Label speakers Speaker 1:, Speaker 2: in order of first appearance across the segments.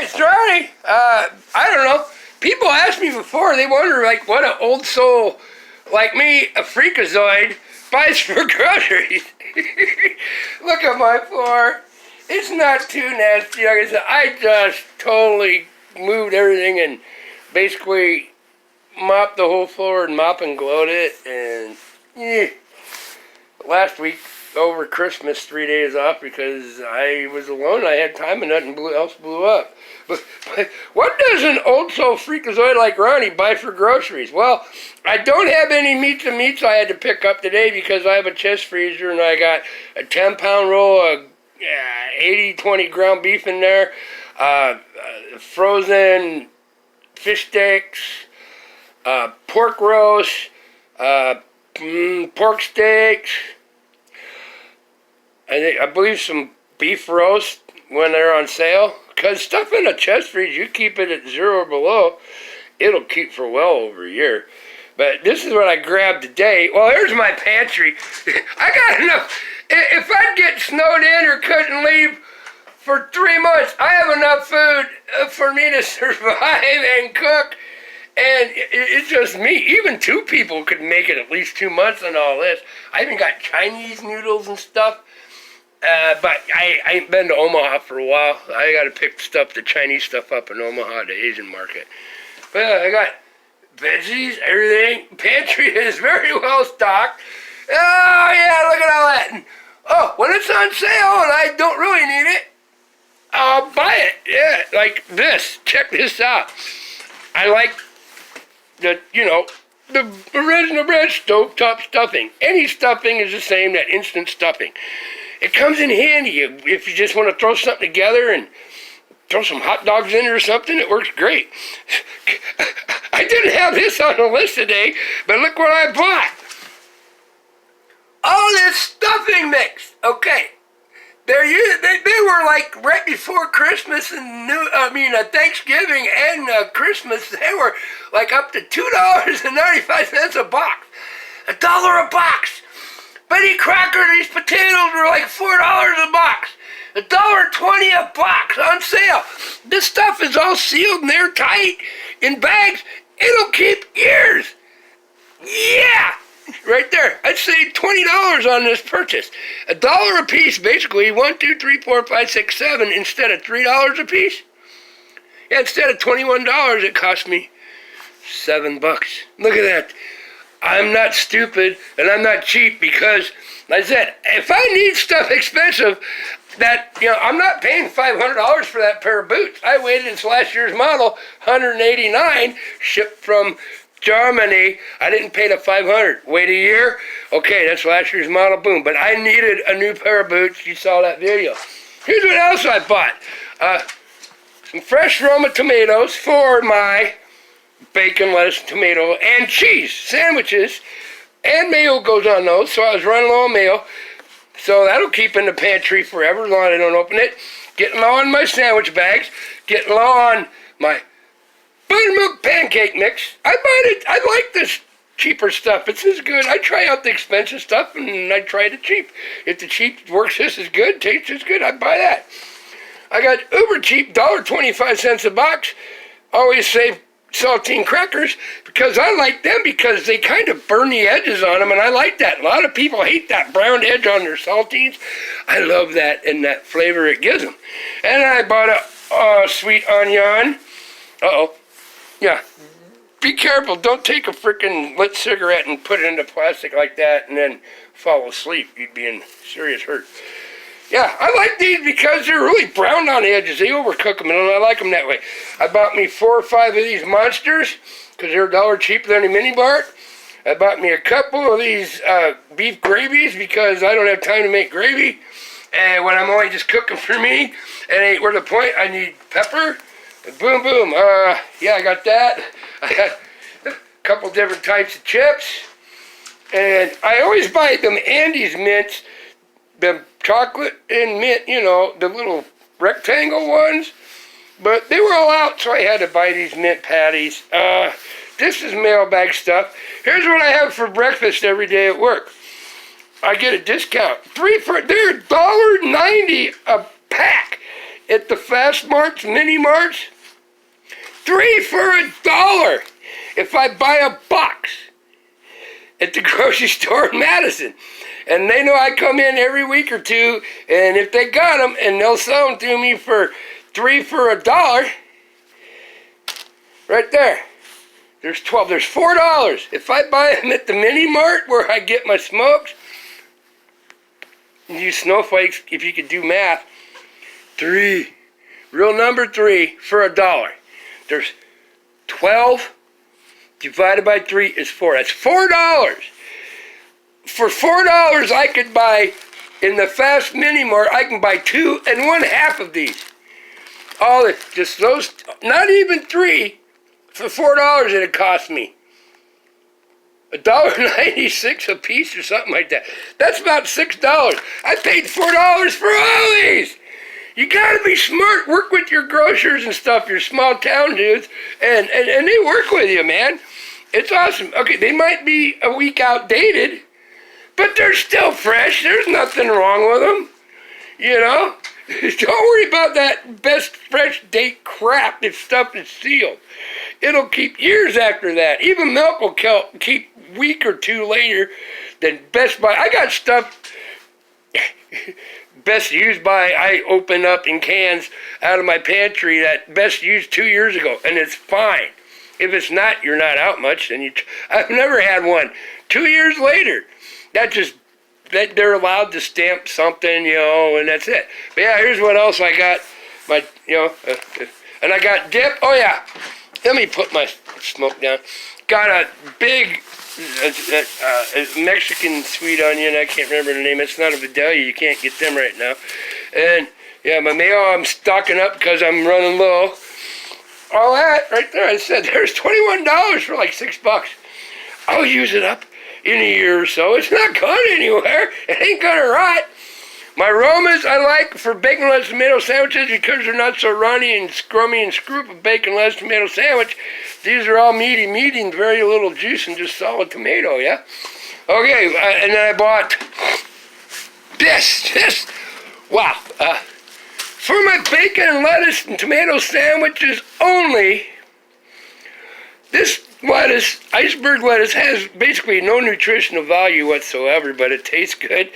Speaker 1: it's Ronnie. I don't know. People ask me before, they wonder, like, what an old soul like me, a freakazoid, buys for groceries. Look at my floor. It's not too nasty. Like I said, I just totally moved everything and basically mopped the whole floor and mop and gloat it. And last week, over Christmas, 3 days off because I was alone. I had time and nothing else blew up. But what does an old soul freakazoid like Ronnie buy for groceries? Well, I don't have any meats I had to pick up today because I have a chest freezer and I got a 10-pound roll of 80-20 ground beef in there, frozen fish sticks, pork roast, pork steaks, I believe some beef roast when they're on sale. Because stuff in a chest freeze, you keep it at 0 or below, it'll keep for well over a year. But this is what I grabbed today. Well, here's my pantry. I got enough. If I'd get snowed in or couldn't leave for 3 months, I have enough food for me to survive and cook. And it's just me. Even 2 people could make it at least 2 months on all this. I even got Chinese noodles and stuff. But I ain't been to Omaha for a while. I got to pick the Chinese stuff up in Omaha, the Asian market. But I got veggies, everything. Pantry is very well stocked. Oh, yeah, look at all that. And, when it's on sale and I don't really need it, I'll buy it. Yeah, like this. Check this out. I like the original bread stovetop stuffing. Any stuffing is the same, that instant stuffing. It comes in handy if you just want to throw something together and throw some hot dogs in it or something. It works great. I didn't have this on the list today, but look what I bought. All this stuffing mix. Okay. They were like right before Christmas and Thanksgiving and Christmas. They were like up to $2.95 a box. $1 a box. Betty Crocker, these potatoes were like $4 a box. $1.20 a box on sale. This stuff is all sealed and airtight in bags. It'll keep years. Yeah, right there. I'd say $20 on this purchase. $1 a piece, basically. 1, 2, 3, 4, 5, 6, 7 instead of $3 a piece. Yeah, instead of $21, it cost me $7. Look at that. I'm not stupid and I'm not cheap because, like I said, if I need stuff expensive, I'm not paying $500 for that pair of boots. I waited until last year's model, $189, shipped from Germany. I didn't pay the $500. Wait a year? Okay, that's last year's model, boom. But I needed a new pair of boots. You saw that video. Here's what else I bought. Some fresh Roma tomatoes for my bacon, lettuce, tomato, and cheese sandwiches, and mayo goes on those, so I was running low on mayo, so that'll keep in the pantry forever as long as I don't open it. Getting low on my sandwich bags, getting low on my buttermilk pancake mix. I like this cheaper stuff. It's as good. I try out the expensive stuff, and I try the cheap. If the cheap works just as good, tastes as good, I buy that. I got uber cheap, $1.25 a box. Always save saltine crackers because I like them because they kind of burn the edges on them, and I like that. A lot of people hate that brown edge on their saltines. I love that and that flavor it gives them. And I bought a sweet onion. Yeah. Be careful. Don't take a freaking lit cigarette and put it into plastic like that and then fall asleep. You'd be in serious hurt. Yeah, I like these because they're really brown on the edges. They overcook them, and I like them that way. I bought me 4 or 5 of these monsters because they're $1 cheaper than a mini bar. I bought me a couple of these beef gravies because I don't have time to make gravy. And when I'm only just cooking for me, and ain't worth the point, I need pepper. Boom, boom. Yeah, I got that. I got a couple different types of chips. And I always buy them Andes mints, the chocolate and mint, the little rectangle ones. But they were all out, so I had to buy these mint patties. This is mailbag stuff. Here's what I have for breakfast every day at work. I get a discount. They're $1.90 a pack. at the Fast Marts, Mini Marts. 3 for $1 if I buy a box at the grocery store in Madison. And they know I come in every week or two, and if they got them, and they'll sell them to me for 3 for $1, right there. There's 12. There's $4. If I buy them at the Mini Mart where I get my smokes, you snowflakes, if you could do math, 3, real number 3 for $1. There's 12 divided by 3 is 4. That's $4. For $4, I could buy, in the Fast Mini Mart, I can buy 2 1/2 of these. All just those, not even 3, for $4 it'd cost me. $1.96 a piece or something like that. That's about $6. I paid $4 for all these. You gotta be smart. Work with your grocers and stuff, your small town dudes, and they work with you, man. It's awesome. Okay, they might be a week outdated, but they're still fresh. There's nothing wrong with them. You know? Don't worry about that best fresh date crap if stuff is sealed. It'll keep years after that. Even milk will keep a week or 2 later than Best Buy. I got stuff Best Used By I open up in cans out of my pantry that Best Used 2 years ago, and it's fine. If it's not, you're not out much. And I've never had one 2 years later. That they're allowed to stamp something, you know, and that's it. But yeah, here's what else I got. And I got dip. Oh yeah, let me put my smoke down. Got a big Mexican sweet onion. I can't remember the name. It's not a Vidalia. You can't get them right now. And yeah, my mayo I'm stocking up because I'm running low. All that right there. I said there's $21 for like $6. I'll use it up in a year or so. It's not going anywhere. It ain't gonna rot. My Romas I like for bacon-less tomato sandwiches because they're not so runny and scrummy and scroop. A bacon-less tomato sandwich. These are all meaty and very little juice and just solid tomato, yeah? Okay, and then I bought this. Wow. For my bacon and lettuce and tomato sandwiches only, this lettuce, iceberg lettuce, has basically no nutritional value whatsoever, but it tastes good.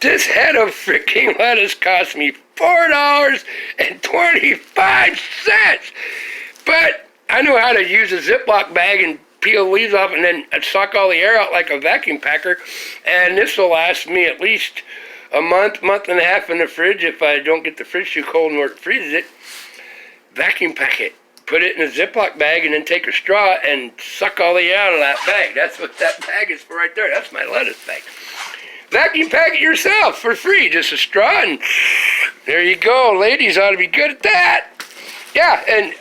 Speaker 1: This head of freaking lettuce cost me $4.25. But I know how to use a Ziploc bag and peel leaves off and then suck all the air out like a vacuum packer. And this will last me at least a month and a half in the fridge if I don't get the fridge too cold and freezes it. Vacuum pack it. Put it in a Ziploc bag and then take a straw and suck all the air out of that bag. That's what that bag is for right there. That's my lettuce bag. Vacuum pack it yourself for free. Just a straw and there you go. Ladies ought to be good at that. Yeah, and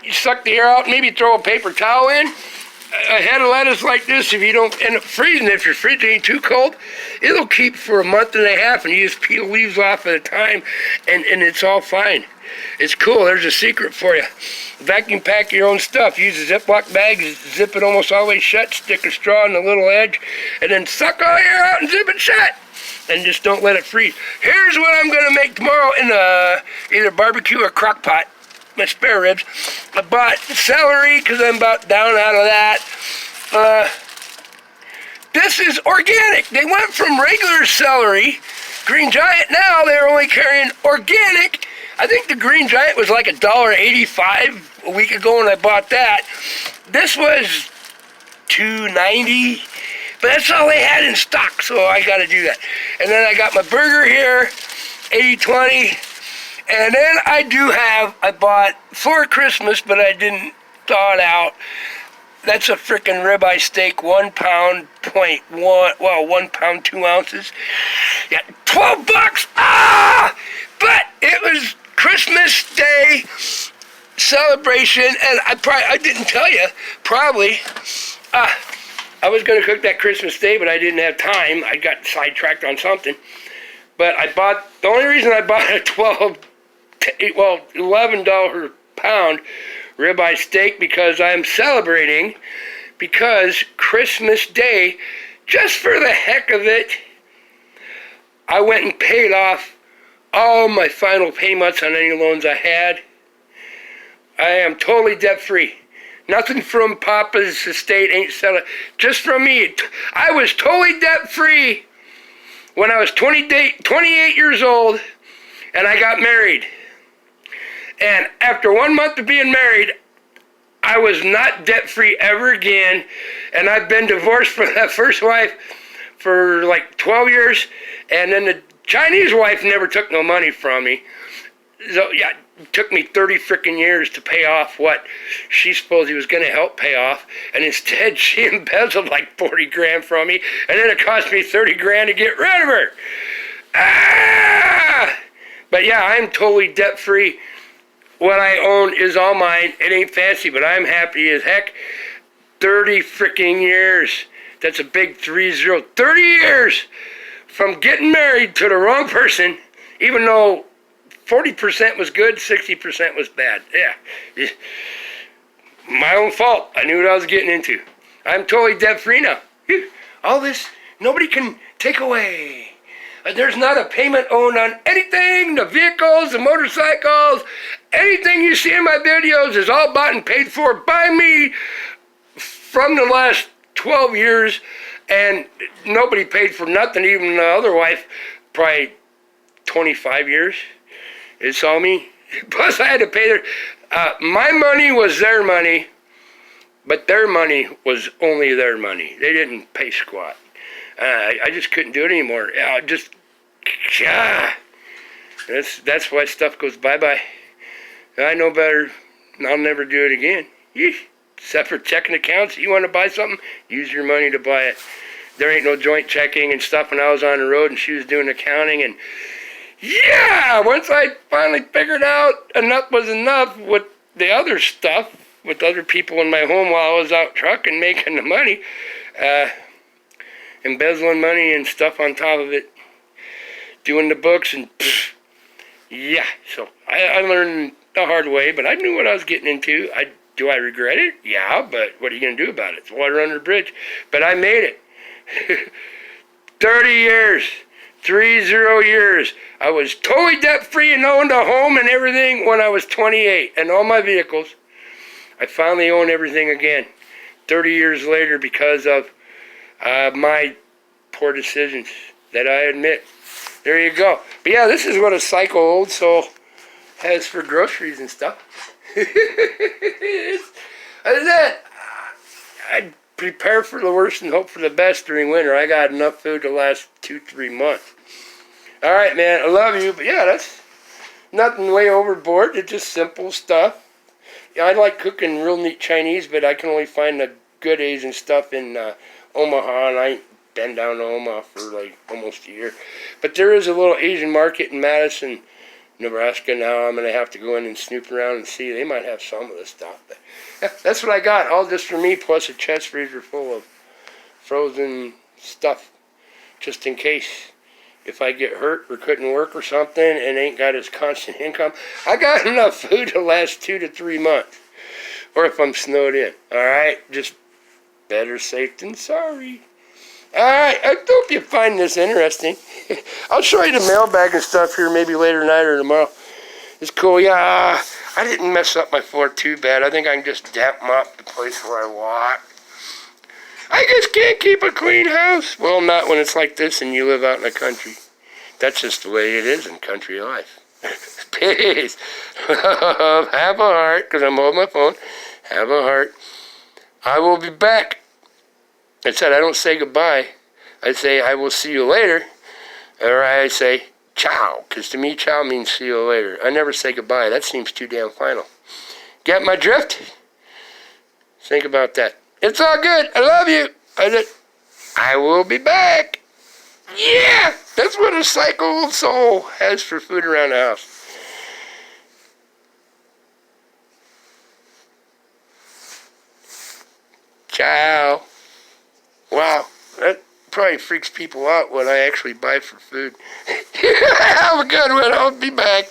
Speaker 1: you suck the air out, maybe throw a paper towel in. A head of lettuce like this, if you don't end up freezing, if your fridge ain't too cold, it'll keep for a month and a half and you just peel leaves off at a time and it's all fine. It's cool. There's a secret for you. Vacuum pack your own stuff. Use a Ziploc bag, zip it almost all the way shut, stick a straw in the little edge, and then suck all the air out and zip it shut. And just don't let it freeze. Here's what I'm going to make tomorrow in either barbecue or crock pot. My spare ribs. I bought celery because I'm about down out of that. This is organic. They went from regular celery, Green Giant. Now they're only carrying organic. I think the Green Giant was like $1.85 a week ago when I bought that. This was $2.90, but that's all they had in stock, so I got to do that. And then I got my burger here, 80/20. And then I bought for Christmas, but I didn't thaw it out. That's a frickin' ribeye steak, 1 pound, 1 pound, 2 ounces. Yeah, $12. Ah! But it was Christmas Day celebration, and I didn't tell you, probably. I was going to cook that Christmas Day, but I didn't have time. I got sidetracked on something. But the only reason I bought a $11 pound ribeye steak because I'm celebrating because Christmas Day, just for the heck of it, I went and paid off all my final payments on any loans I had. I am totally debt-free. Nothing from Papa's estate ain't selling. Just from me. I was totally debt-free when I was 28 years old and I got married. And after 1 month of being married, I was not debt-free ever again. And I've been divorced from that first wife for like 12 years. And then the Chinese wife never took no money from me. So, yeah, it took me 30 freaking years to pay off what she supposedly was going to help pay off. And instead, she embezzled like 40 grand from me. And then it cost me 30 grand to get rid of her. Ah! But yeah, I'm totally debt-free. What I own is all mine. It ain't fancy, but I'm happy as heck. 30 freaking years. That's a big 30. 30 years from getting married to the wrong person, even though 40% was good, 60% was bad. Yeah. My own fault. I knew what I was getting into. I'm totally debt-free now. All this, nobody can take away. There's not a payment owed on anything, the vehicles, the motorcycles, anything you see in my videos is all bought and paid for by me from the last 12 years, and nobody paid for nothing, even the other wife, probably 25 years. It's all me. Plus I had to pay their, my money was their money, but their money was only their money. They didn't pay squat. I just couldn't do it anymore. That's why stuff goes bye-bye. I know better. I'll never do it again. Except for checking accounts. You want to buy something? Use your money to buy it. There ain't no joint checking and stuff when I was on the road and she was doing accounting. And yeah, once I finally figured out enough was enough with the other stuff, with other people in my home while I was out trucking, making the money, embezzling money and stuff on top of it, doing the books, and yeah, so I learned the hard way, but I knew what I was getting into. Do I regret it? Yeah, but what are you going to do about it? It's water under the bridge. But I made it. 30 years. 30 years. I was totally debt-free and owned a home and everything when I was 28, and all my vehicles. I finally own everything again. 30 years later because of my poor decisions that I admit. There you go. But yeah, this is what a psycho old soul has for groceries and stuff. Other than that, I prepare for the worst and hope for the best during winter. I got enough food to last 2-3 months. All right, man, I love you. But yeah, that's nothing way overboard. It's just simple stuff. Yeah, I like cooking real neat Chinese, but I can only find the good Asian stuff in Omaha, and I ain't been down to Omaha for like almost a year. But there is a little Asian market in Madison, Nebraska now. I'm going to have to go in and snoop around and see. They might have some of this stuff. But yeah, that's what I got. All just for me, plus a chest freezer full of frozen stuff, just in case. If I get hurt or couldn't work or something and ain't got his constant income, I got enough food to last 2 to 3 months. Or if I'm snowed in. Alright? Just better safe than sorry. Alright, I hope you find this interesting. I'll show you the mailbag and stuff here maybe later tonight or tomorrow. It's cool. Yeah, I didn't mess up my floor too bad. I think I can just damp mop the place where I walk. I just can't keep a clean house. Well, not when it's like this and you live out in the country. That's just the way it is in country life. Peace. Have a heart, because I'm holding my phone. Have a heart. I will be back. I said I don't say goodbye. I say I will see you later. Or I say ciao, because to me ciao means see you later. I never say goodbye. That seems too damn final. Get my drift? Think about that. It's all good. I love you. I will be back. Yeah! That's what a psycho old soul has for food around the house. Ciao. Wow. That probably freaks people out what I actually buy for food. Have a good one. I'll be back.